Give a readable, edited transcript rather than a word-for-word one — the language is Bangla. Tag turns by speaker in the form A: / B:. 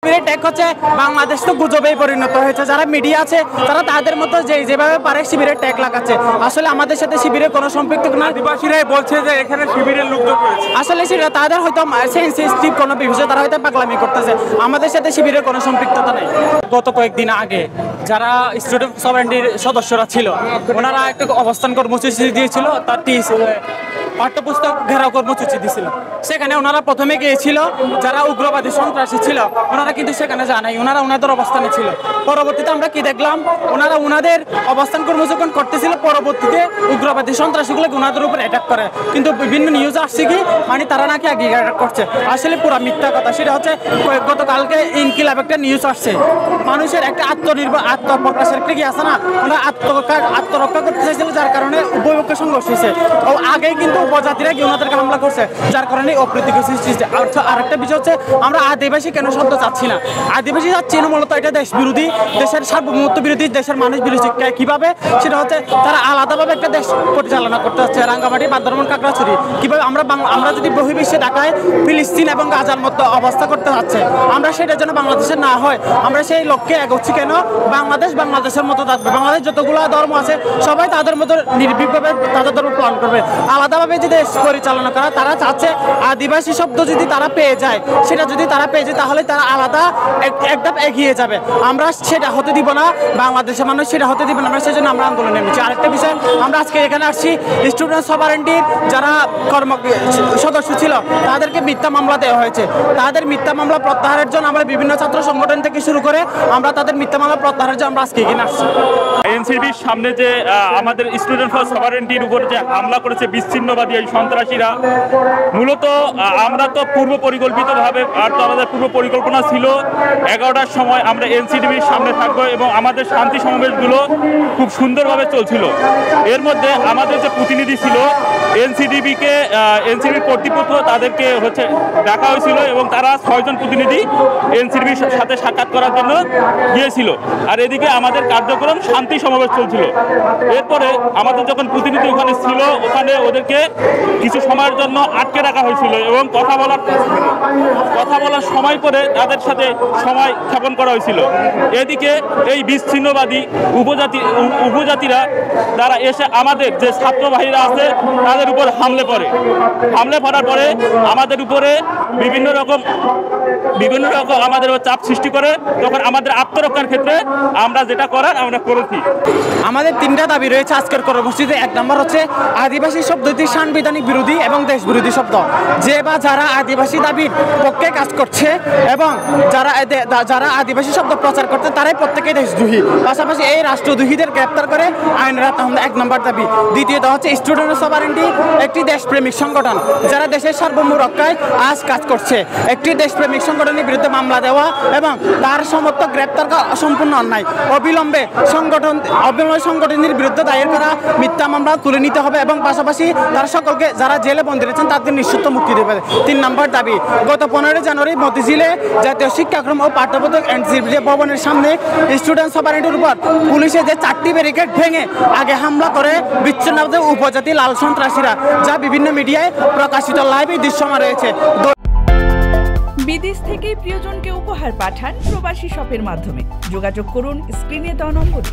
A: শিবিরের ট্যাগ হচ্ছে বাংলাদেশ তো গুজবেই পরিণত হয়েছে। যারা মিডিয়া আছে তারা তাদের মতো যেভাবে পারে শিবিরের ট্যাগ লাগাচ্ছে। আসলে আমাদের সাথে শিবিরের কোনো সম্পৃক্ত না।
B: আদিবাসীরাই বলছে যে এখানে শিবিরের লোকজন রয়েছে।
A: আসলে সেটা তাদের হয়তো সেন্সিটিভ কোনো বিষয়, তারা হয়তো পাগলামি করতেছে। আমাদের সাথে শিবিরের কোনো সম্পৃক্ততা নেই। গত কয়েকদিন আগে যারা স্টুডেন্ট সভারেন্টির সদস্যরা ছিল ওনারা একটা অবস্থান কর্মসূচি দিয়েছিল, তার পাঠ্যপুস্তক ঘেরাও কর্মসূচি দিয়েছিল। সেখানে ওনারা প্রথমে গিয়েছিল যারা উগ্রবাদী সন্ত্রাসী ছিল, ওনারা কিন্তু সেখানে যায় নাই, ওনারা ওনাদের অবস্থানে ছিল। পরবর্তীতে আমরা কি দেখলাম, ওনারা ওনাদের অবস্থান কর্মসূচি করতেছিল, পরবর্তীতে উগ্রবাদী সন্ত্রাসীগুলো ওনাদের উপর অ্যাটাক করে। কিন্তু বিভিন্ন নিউজ আসছে কি মানে তারা নাকি আগে অ্যাটাক করছে। আসলে পুরো মিথ্যা কথা। সেটা হচ্ছে গতকালকে ইনকিলাব একটা নিউজ আসছে, মানুষের একটা আত্মপ্রকাশের কি আছে না, ওনারা আত্মরক্ষা করতে চাইছিল, যার কারণে উভয়পক্ষে সংঘর্ষ হয়েছে। ও আগেই কিন্তু উপজাতিরা কি ওনাদেরকে হামলা করছে, যার কারণে অপ্রীতিকর সৃষ্টি হচ্ছে। আরেকটা বিষয় হচ্ছে আমরা আদিবাসী কেন শব্দ চাচ্ছি না। আদিবাসী চাচ্ছি না মূলত এটা দেশ বিরোধী, দেশের সার্বভৌমত্ব বিরোধী, দেশের মানুষ বিরোধী। কিভাবে সেটা হচ্ছে তারা আলাদাভাবে একটা দেশ পরিচালনা করতে হচ্ছে, রাঙ্গামাটি, বান্দরবান, কাকড়াছড়ি। কিভাবে আমরা যদি বহির্বিশ্বে ঢাকায় ফিলিস্তিন এবং গাজার মতো অবস্থা করতে যাচ্ছে, আমরা সেটার জন্য বাংলাদেশের না হয় আমরা সেই লক্ষ্যে এগোচ্ছি কেন? বাংলাদেশের মতো থাকবে। বাংলাদেশ যতগুলো ধর্ম আছে সবাই তাদের মতো নির্ভীকভাবে তাদের ধর্ম পালন করবে। আলাদাভাবে যদি দেশ পরিচালনা করা, তারা চাচ্ছে আদিবাসী শব্দ যদি তারা পেয়ে যায়, সেটা যদি তারা পেয়ে যায় তাহলে তারা আলাদা একটা এগিয়ে যাবে। আমরা সেটা হতে দিব না, বাংলাদেশের মানুষ সেটা হতে দিব না। আমরা সেই জন্য আমরা আন্দোলন নেমেছি। আরেকটা বিষয়, আমরা আজকে এখানে আসছি স্টুডেন্ট সভারেন্টির যারা সদস্য ছিল তাদেরকে মিথ্যা মামলা দেওয়া হয়েছে। তাদের মিথ্যা মামলা প্রত্যাহারের জন্য আমরা বিভিন্ন ছাত্র সংগঠন থেকে শুরু করে আমরা তাদের মিথ্যা মামলা প্রত্যাহারের জন্য আমরা আজকে এখানে আসছি।
B: এনসিবির সামনে যে আমাদের স্টুডেন্ট ফর সভারেন্টির উপর যে হামলা করেছে বিচ্ছিন্নবাদী এই সন্ত্রাসীরা, মূলত আমরা তো পূর্ব পরিকল্পিতভাবে, আর তো আমাদের পূর্ব পরিকল্পনা ছিল 11টার সময় আমরা এনসিডিবির সামনে থাকবো এবং আমাদের শান্তি সমাবেশগুলো খুব সুন্দরভাবে চলছিল। এর মধ্যে আমাদের যে প্রতিনিধি ছিল এনসিডিবির কর্তৃপক্ষ তাদেরকে ডাকা হয়েছিল এবং তারা 6 জন প্রতিনিধি এনসিডিবির সাথে সাক্ষাৎ করার জন্য গিয়েছিল। আর এদিকে আমাদের কার্যক্রম শান্তি সমাবেশ চলছিল। এরপরে আমাদের যখন প্রতিনিধি ওখানে ছিল, ওখানে ওদেরকে কিছু সময়ের জন্য আটকে রাখা হয়েছিল এবং কথা বলার সময় করে তাদের সাথে সময় ক্ষেপণ করা হয়েছিল। এদিকে এই বিচ্ছিন্নবাদী উপজাতিরা তারা এসে আমাদের যে ছাত্র ভাইরা আছে তাদের উপর হামলে পড়ার পরে আমাদের উপরে বিভিন্ন রকম আমাদের চাপ সৃষ্টি করে। তখন আমাদের আত্মরক্ষার ক্ষেত্রে আমরা যেটা করার আমরা করেছি।
A: আমাদের 3টা দাবি রয়েছে আজকের কর্মসূচিতে। 1 নম্বর হচ্ছে আদিবাসী শব্দটি সাংবিধানিক বিরোধী এবং দেশ বিরোধী শব্দ। যারা আদিবাসী দাবির পক্ষে কাজ করছে এবং যারা আদিবাসী শব্দ প্রচার করছে তারাই প্রত্যেকেই দেশদ্রোহী। পাশাপাশি এই রাষ্ট্রদ্রোহীদের গ্রেপ্তার করে আইনের আওতায় আনা 1 নম্বর দাবি। দ্বিতীয়ত হচ্ছে স্টুডেন্ট সভারেন্টি একটি দেশপ্রেমিক সংগঠন যারা দেশের সার্বভৌম রক্ষায় আজ কাজ করছে। একটি দেশপ্রেমিক সংগঠনের বিরুদ্ধে মামলা দেওয়া এবং তার সমর্থক গ্রেপ্তার করা সম্পূর্ণ অন্যায়। অবিলম্বে সংগঠনের বিরুদ্ধে দায়ের করা মিথ্যা মামলা তুলে নিতে হবে এবং পাশাপাশি তারা সকলকে যারা জেলে বন্দী রয়েছেন তাদের নিঃশর্ত মুক্তি দেবে। 3 নম্বর দাবি, গত 15 জানুয়ারি মতিঝিলে জাতীয় শিক্ষাক্রম ও পাঠ্যপুস্তক এনসিডি ভবনের সামনে স্টুডেন্ট সভারেন্টির উপর পুলিশের যে 4টি ব্যারিকেড ভেঙে আগে হামলা করে বিচ্ছিন্নতাবাদী উপজাতি লাল সন্ত্রাসীরা, যা বিভিন্ন মিডিয়ায় প্রকাশিত লাইভে দৃশ্যমান রয়েছে।
C: বিদেশ থেকে প্রিয়জনকে উপহার পাঠান প্রবাসী শপের মাধ্যমে। যোগাযোগ করুন স্ক্রিনে দেওয়া নম্বরে।